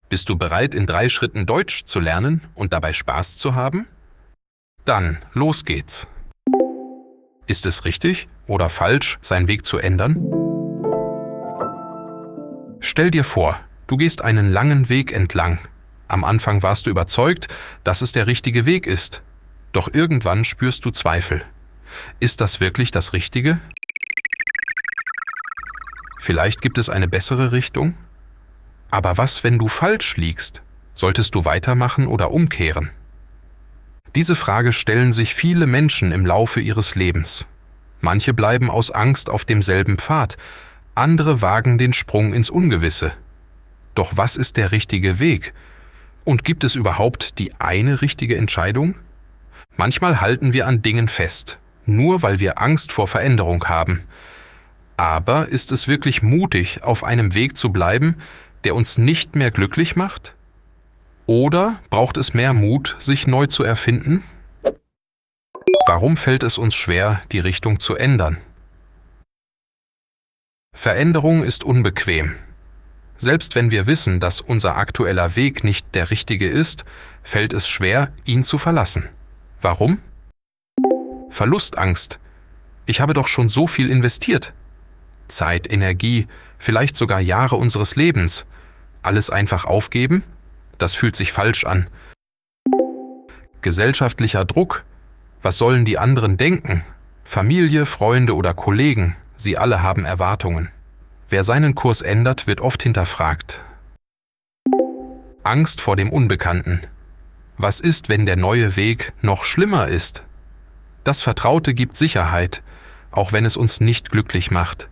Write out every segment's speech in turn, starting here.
Bist du bereit, in 3 Schritten Deutsch zu lernen und dabei Spaß zu haben? Dann, los geht's. Ist es richtig oder falsch, seinen Weg zu ändern? Stell dir vor, du gehst einen langen Weg entlang. Am Anfang warst du überzeugt, dass es der richtige Weg ist. Doch irgendwann spürst du Zweifel. Ist das wirklich das Richtige? Vielleicht gibt es eine bessere Richtung? Aber was, wenn du falsch liegst? Solltest du weitermachen oder umkehren? Diese Frage stellen sich viele Menschen im Laufe ihres Lebens. Manche bleiben aus Angst auf demselben Pfad, andere wagen den Sprung ins Ungewisse. Doch was ist der richtige Weg? Und gibt es überhaupt die eine richtige Entscheidung? Manchmal halten wir an Dingen fest, nur weil wir Angst vor Veränderung haben. Aber ist es wirklich mutig, auf einem Weg zu bleiben, der uns nicht mehr glücklich macht? Oder braucht es mehr Mut, sich neu zu erfinden? Warum fällt es uns schwer, die Richtung zu ändern? Veränderung ist unbequem. Selbst wenn wir wissen, dass unser aktueller Weg nicht der richtige ist, fällt es schwer, ihn zu verlassen. Warum? Verlustangst. Ich habe doch schon so viel investiert. Zeit, Energie, vielleicht sogar Jahre unseres Lebens. Alles einfach aufgeben? Das fühlt sich falsch an. Gesellschaftlicher Druck. Was sollen die anderen denken? Familie, Freunde oder Kollegen, sie alle haben Erwartungen. Wer seinen Kurs ändert, wird oft hinterfragt. Angst vor dem Unbekannten. Was ist, wenn der neue Weg noch schlimmer ist? Das Vertraute gibt Sicherheit, auch wenn es uns nicht glücklich macht.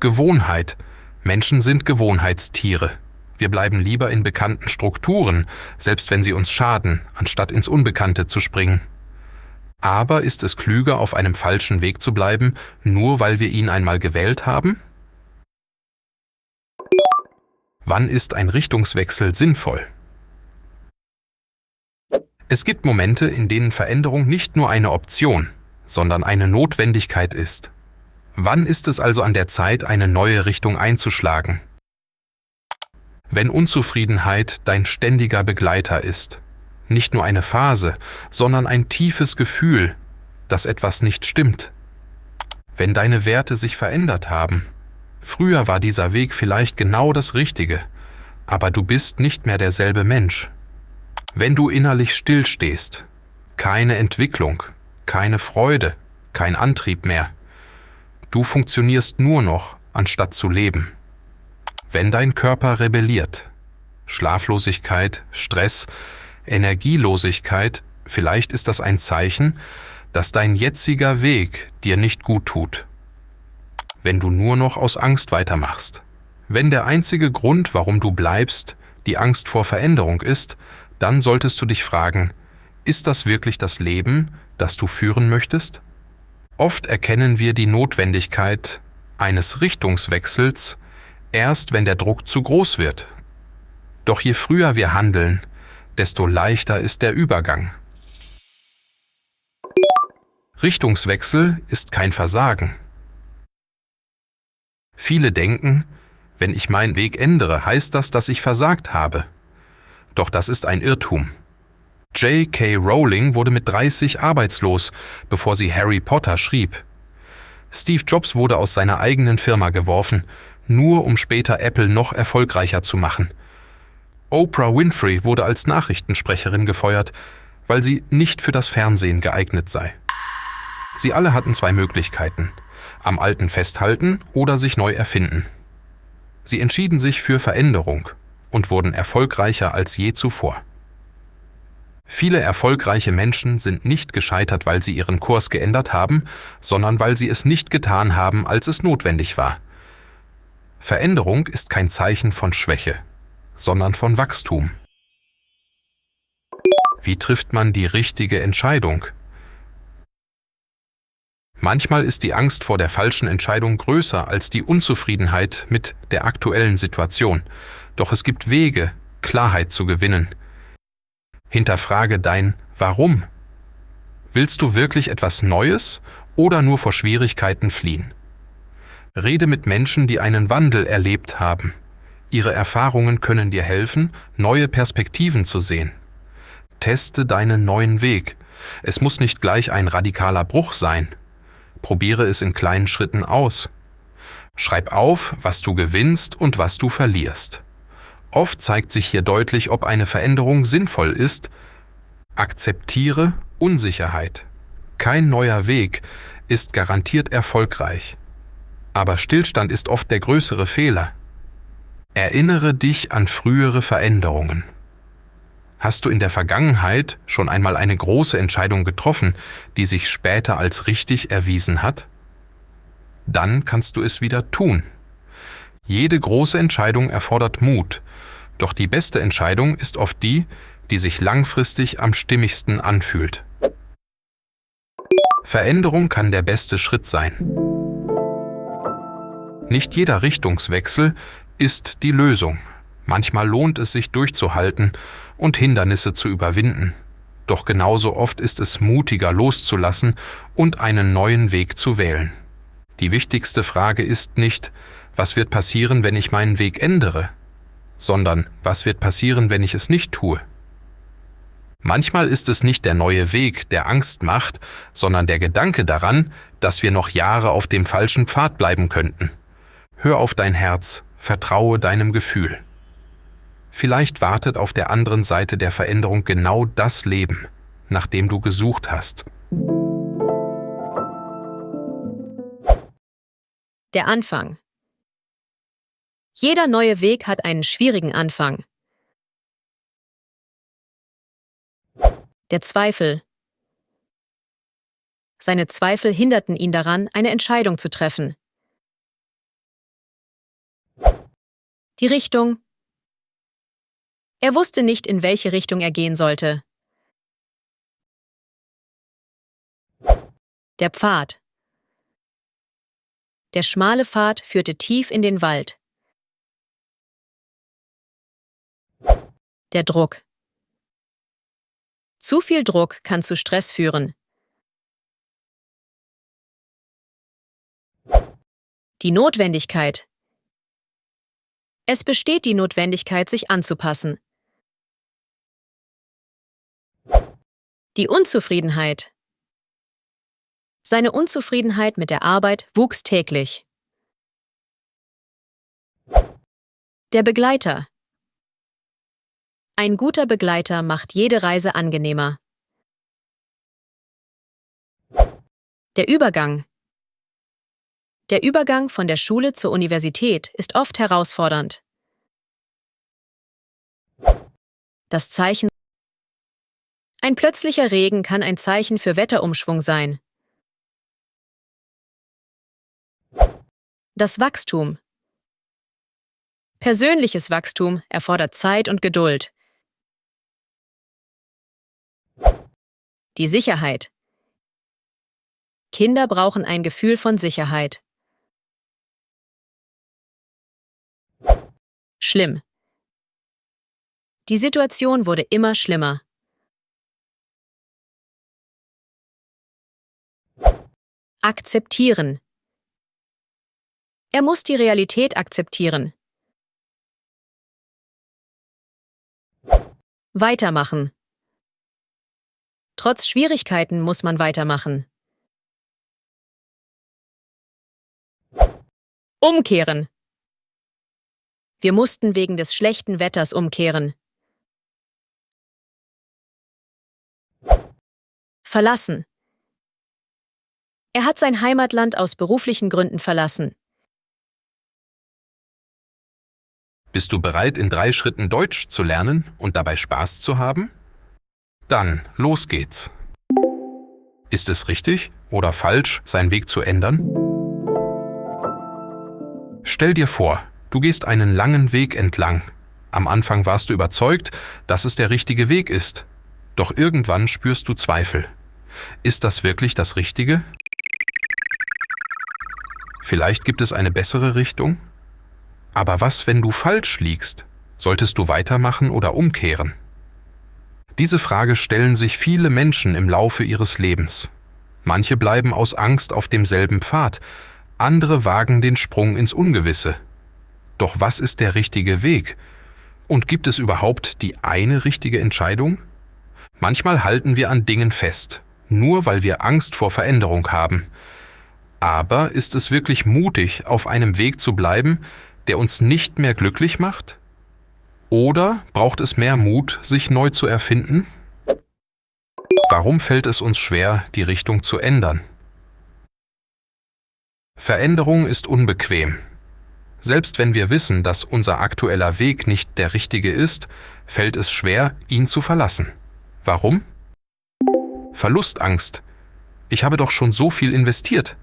Gewohnheit. Menschen sind Gewohnheitstiere. Wir bleiben lieber in bekannten Strukturen, selbst wenn sie uns schaden, anstatt ins Unbekannte zu springen. Aber ist es klüger, auf einem falschen Weg zu bleiben, nur weil wir ihn einmal gewählt haben? Wann ist ein Richtungswechsel sinnvoll? Es gibt Momente, in denen Veränderung nicht nur eine Option, sondern eine Notwendigkeit ist. Wann ist es also an der Zeit, eine neue Richtung einzuschlagen? Wenn Unzufriedenheit dein ständiger Begleiter ist, nicht nur eine Phase, sondern ein tiefes Gefühl, dass etwas nicht stimmt. Wenn deine Werte sich verändert haben, früher war dieser Weg vielleicht genau das Richtige, aber du bist nicht mehr derselbe Mensch. Wenn du innerlich stillstehst, keine Entwicklung, keine Freude, kein Antrieb mehr. Du funktionierst nur noch, anstatt zu leben. Wenn dein Körper rebelliert, Schlaflosigkeit, Stress, Energielosigkeit, vielleicht ist das ein Zeichen, dass dein jetziger Weg dir nicht gut tut. Wenn du nur noch aus Angst weitermachst. Wenn der einzige Grund, warum du bleibst, die Angst vor Veränderung ist, dann solltest du dich fragen, ist das wirklich das Leben, das du führen möchtest? Oft erkennen wir die Notwendigkeit eines Richtungswechsels erst, wenn der Druck zu groß wird. Doch je früher wir handeln, desto leichter ist der Übergang. Richtungswechsel ist kein Versagen. Viele denken, wenn ich meinen Weg ändere, heißt das, dass ich versagt habe. Doch das ist ein Irrtum. J.K. Rowling wurde mit 30 arbeitslos, bevor sie Harry Potter schrieb. Steve Jobs wurde aus seiner eigenen Firma geworfen, nur um später Apple noch erfolgreicher zu machen. Oprah Winfrey wurde als Nachrichtensprecherin gefeuert, weil sie nicht für das Fernsehen geeignet sei. Sie alle hatten 2 Möglichkeiten: am Alten festhalten oder sich neu erfinden. Sie entschieden sich für Veränderung und wurden erfolgreicher als je zuvor. Viele erfolgreiche Menschen sind nicht gescheitert, weil sie ihren Kurs geändert haben, sondern weil sie es nicht getan haben, als es notwendig war. Veränderung ist kein Zeichen von Schwäche, sondern von Wachstum. Wie trifft man die richtige Entscheidung? Manchmal ist die Angst vor der falschen Entscheidung größer als die Unzufriedenheit mit der aktuellen Situation. Doch es gibt Wege, Klarheit zu gewinnen. Hinterfrage dein Warum. Willst du wirklich etwas Neues oder nur vor Schwierigkeiten fliehen? Rede mit Menschen, die einen Wandel erlebt haben. Ihre Erfahrungen können dir helfen, neue Perspektiven zu sehen. Teste deinen neuen Weg. Es muss nicht gleich ein radikaler Bruch sein. Probiere es in kleinen Schritten aus. Schreib auf, was du gewinnst und was du verlierst. Oft zeigt sich hier deutlich, ob eine Veränderung sinnvoll ist. Akzeptiere Unsicherheit. Kein neuer Weg ist garantiert erfolgreich. Aber Stillstand ist oft der größere Fehler. Erinnere dich an frühere Veränderungen. Hast du in der Vergangenheit schon einmal eine große Entscheidung getroffen, die sich später als richtig erwiesen hat? Dann kannst du es wieder tun. Jede große Entscheidung erfordert Mut, doch die beste Entscheidung ist oft die, die sich langfristig am stimmigsten anfühlt. Veränderung kann der beste Schritt sein. Nicht jeder Richtungswechsel ist die Lösung. Manchmal lohnt es sich durchzuhalten und Hindernisse zu überwinden. Doch genauso oft ist es mutiger loszulassen und einen neuen Weg zu wählen. Die wichtigste Frage ist nicht, was wird passieren, wenn ich meinen Weg ändere, sondern was wird passieren, wenn ich es nicht tue. Manchmal ist es nicht der neue Weg, der Angst macht, sondern der Gedanke daran, dass wir noch Jahre auf dem falschen Pfad bleiben könnten. Hör auf dein Herz, vertraue deinem Gefühl. Vielleicht wartet auf der anderen Seite der Veränderung genau das Leben, nach dem du gesucht hast. Der Anfang. Jeder neue Weg hat einen schwierigen Anfang. Der Zweifel. Seine Zweifel hinderten ihn daran, eine Entscheidung zu treffen. Die Richtung. Er wusste nicht, in welche Richtung er gehen sollte. Der Pfad. Der schmale Pfad führte tief in den Wald. Der Druck. Zu viel Druck kann zu Stress führen. Die Notwendigkeit. Es besteht die Notwendigkeit, sich anzupassen. Die Unzufriedenheit. Seine Unzufriedenheit mit der Arbeit wuchs täglich. Der Begleiter. Ein guter Begleiter macht jede Reise angenehmer. Der Übergang. Der Übergang von der Schule zur Universität ist oft herausfordernd. Das Zeichen. Ein plötzlicher Regen kann ein Zeichen für Wetterumschwung sein. Das Wachstum. Persönliches Wachstum erfordert Zeit und Geduld. Die Sicherheit. Kinder brauchen ein Gefühl von Sicherheit. Schlimm. Die Situation wurde immer schlimmer. Akzeptieren. Er muss die Realität akzeptieren. Weitermachen. Trotz Schwierigkeiten muss man weitermachen. Umkehren. Wir mussten wegen des schlechten Wetters umkehren. Verlassen. Er hat sein Heimatland aus beruflichen Gründen verlassen. Bist du bereit, in 3 Schritten Deutsch zu lernen und dabei Spaß zu haben? Dann, los geht's. Ist es richtig oder falsch, seinen Weg zu ändern? Stell dir vor, du gehst einen langen Weg entlang. Am Anfang warst du überzeugt, dass es der richtige Weg ist. Doch irgendwann spürst du Zweifel. Ist das wirklich das Richtige? Vielleicht gibt es eine bessere Richtung? Aber was, wenn du falsch liegst? Solltest du weitermachen oder umkehren? Diese Frage stellen sich viele Menschen im Laufe ihres Lebens. Manche bleiben aus Angst auf demselben Pfad, andere wagen den Sprung ins Ungewisse. Doch was ist der richtige Weg? Und gibt es überhaupt die eine richtige Entscheidung? Manchmal halten wir an Dingen fest, nur weil wir Angst vor Veränderung haben. Aber ist es wirklich mutig, auf einem Weg zu bleiben, der uns nicht mehr glücklich macht? Oder braucht es mehr Mut, sich neu zu erfinden? Warum fällt es uns schwer, die Richtung zu ändern? Veränderung ist unbequem. Selbst wenn wir wissen, dass unser aktueller Weg nicht der richtige ist, fällt es schwer, ihn zu verlassen. Warum? Verlustangst. Ich habe doch schon so viel investiert.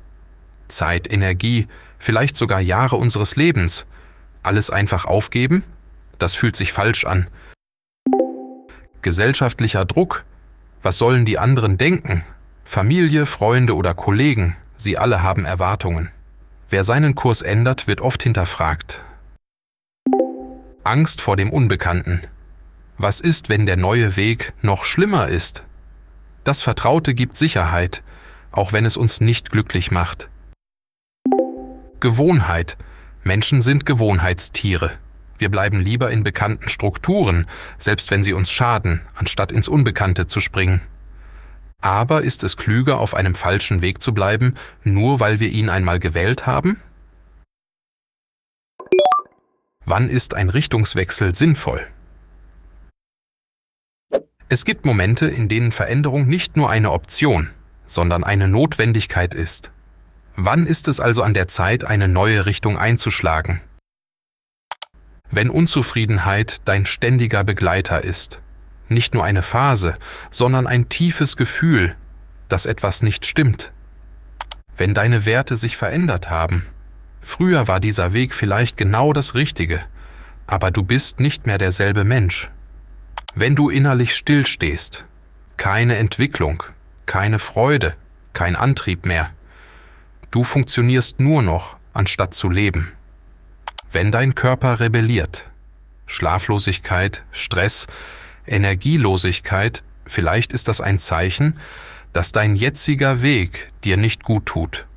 Zeit, Energie, vielleicht sogar Jahre unseres Lebens. Alles einfach aufgeben? Das fühlt sich falsch an. Gesellschaftlicher Druck. Was sollen die anderen denken? Familie, Freunde oder Kollegen, sie alle haben Erwartungen. Wer seinen Kurs ändert, wird oft hinterfragt. Angst vor dem Unbekannten. Was ist, wenn der neue Weg noch schlimmer ist? Das Vertraute gibt Sicherheit, auch wenn es uns nicht glücklich macht. Gewohnheit. Menschen sind Gewohnheitstiere. Wir bleiben lieber in bekannten Strukturen, selbst wenn sie uns schaden, anstatt ins Unbekannte zu springen. Aber ist es klüger, auf einem falschen Weg zu bleiben, nur weil wir ihn einmal gewählt haben? Wann ist ein Richtungswechsel sinnvoll? Es gibt Momente, in denen Veränderung nicht nur eine Option, sondern eine Notwendigkeit ist. Wann ist es also an der Zeit, eine neue Richtung einzuschlagen? Wenn Unzufriedenheit dein ständiger Begleiter ist. Nicht nur eine Phase, sondern ein tiefes Gefühl, dass etwas nicht stimmt. Wenn deine Werte sich verändert haben. Früher war dieser Weg vielleicht genau das Richtige, aber du bist nicht mehr derselbe Mensch. Wenn du innerlich stillstehst, keine Entwicklung, keine Freude, kein Antrieb mehr. Du funktionierst nur noch, anstatt zu leben. Wenn dein Körper rebelliert, Schlaflosigkeit, Stress, Energielosigkeit, vielleicht ist das ein Zeichen, dass dein jetziger Weg dir nicht gut tut.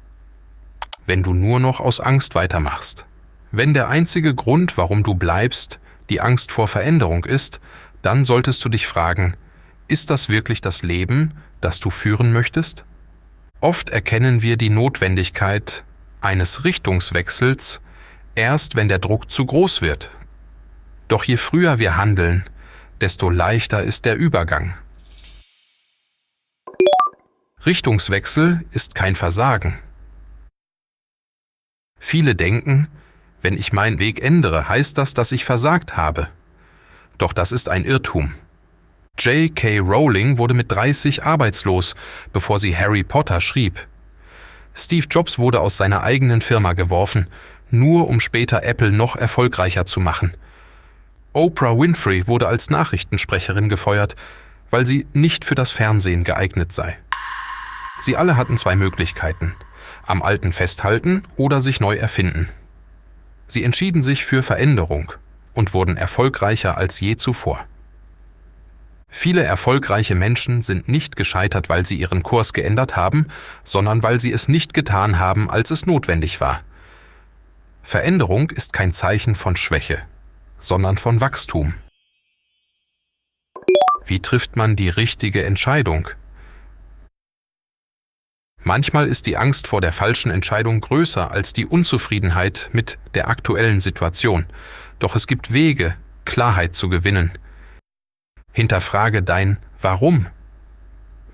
Wenn du nur noch aus Angst weitermachst. Wenn der einzige Grund, warum du bleibst, die Angst vor Veränderung ist, dann solltest du dich fragen, ist das wirklich das Leben, das du führen möchtest? Oft erkennen wir die Notwendigkeit eines Richtungswechsels erst, wenn der Druck zu groß wird. Doch je früher wir handeln, desto leichter ist der Übergang. Richtungswechsel ist kein Versagen. Viele denken, wenn ich meinen Weg ändere, heißt das, dass ich versagt habe. Doch das ist ein Irrtum. J.K. Rowling wurde mit 30 arbeitslos, bevor sie Harry Potter schrieb. Steve Jobs wurde aus seiner eigenen Firma geworfen, nur um später Apple noch erfolgreicher zu machen. Oprah Winfrey wurde als Nachrichtensprecherin gefeuert, weil sie nicht für das Fernsehen geeignet sei. Sie alle hatten zwei Möglichkeiten: am Alten festhalten oder sich neu erfinden. Sie entschieden sich für Veränderung und wurden erfolgreicher als je zuvor. Viele erfolgreiche Menschen sind nicht gescheitert, weil sie ihren Kurs geändert haben, sondern weil sie es nicht getan haben, als es notwendig war. Veränderung ist kein Zeichen von Schwäche, sondern von Wachstum. Wie trifft man die richtige Entscheidung? Manchmal ist die Angst vor der falschen Entscheidung größer als die Unzufriedenheit mit der aktuellen Situation. Doch es gibt Wege, Klarheit zu gewinnen. Hinterfrage dein Warum.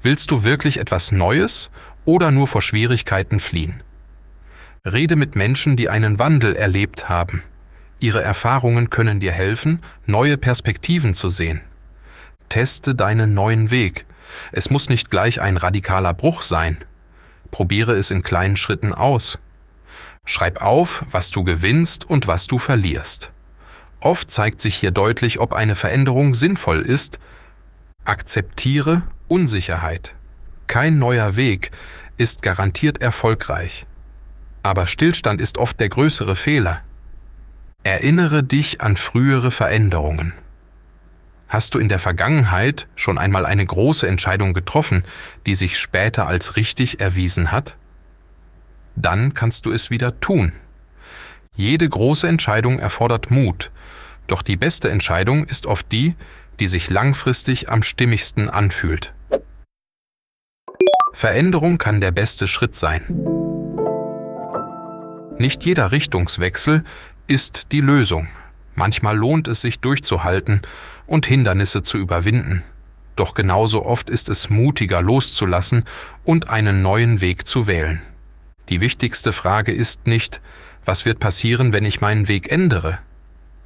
Willst du wirklich etwas Neues oder nur vor Schwierigkeiten fliehen? Rede mit Menschen, die einen Wandel erlebt haben. Ihre Erfahrungen können dir helfen, neue Perspektiven zu sehen. Teste deinen neuen Weg. Es muss nicht gleich ein radikaler Bruch sein. Probiere es in kleinen Schritten aus. Schreib auf, was du gewinnst und was du verlierst. Oft zeigt sich hier deutlich, ob eine Veränderung sinnvoll ist. Akzeptiere Unsicherheit. Kein neuer Weg ist garantiert erfolgreich. Aber Stillstand ist oft der größere Fehler. Erinnere dich an frühere Veränderungen. Hast du in der Vergangenheit schon einmal eine große Entscheidung getroffen, die sich später als richtig erwiesen hat? Dann kannst du es wieder tun. Jede große Entscheidung erfordert Mut, doch die beste Entscheidung ist oft die, die sich langfristig am stimmigsten anfühlt. Veränderung kann der beste Schritt sein. Nicht jeder Richtungswechsel ist die Lösung. Manchmal lohnt es sich durchzuhalten und Hindernisse zu überwinden. Doch genauso oft ist es mutiger loszulassen und einen neuen Weg zu wählen. Die wichtigste Frage ist nicht, was wird passieren, wenn ich meinen Weg ändere,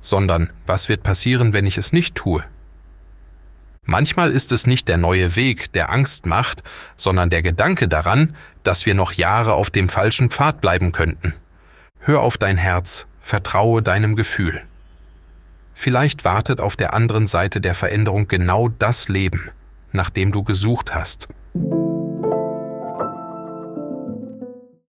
sondern was wird passieren, wenn ich es nicht tue. Manchmal ist es nicht der neue Weg, der Angst macht, sondern der Gedanke daran, dass wir noch Jahre auf dem falschen Pfad bleiben könnten. Hör auf dein Herz, vertraue deinem Gefühl. Vielleicht wartet auf der anderen Seite der Veränderung genau das Leben, nach dem du gesucht hast.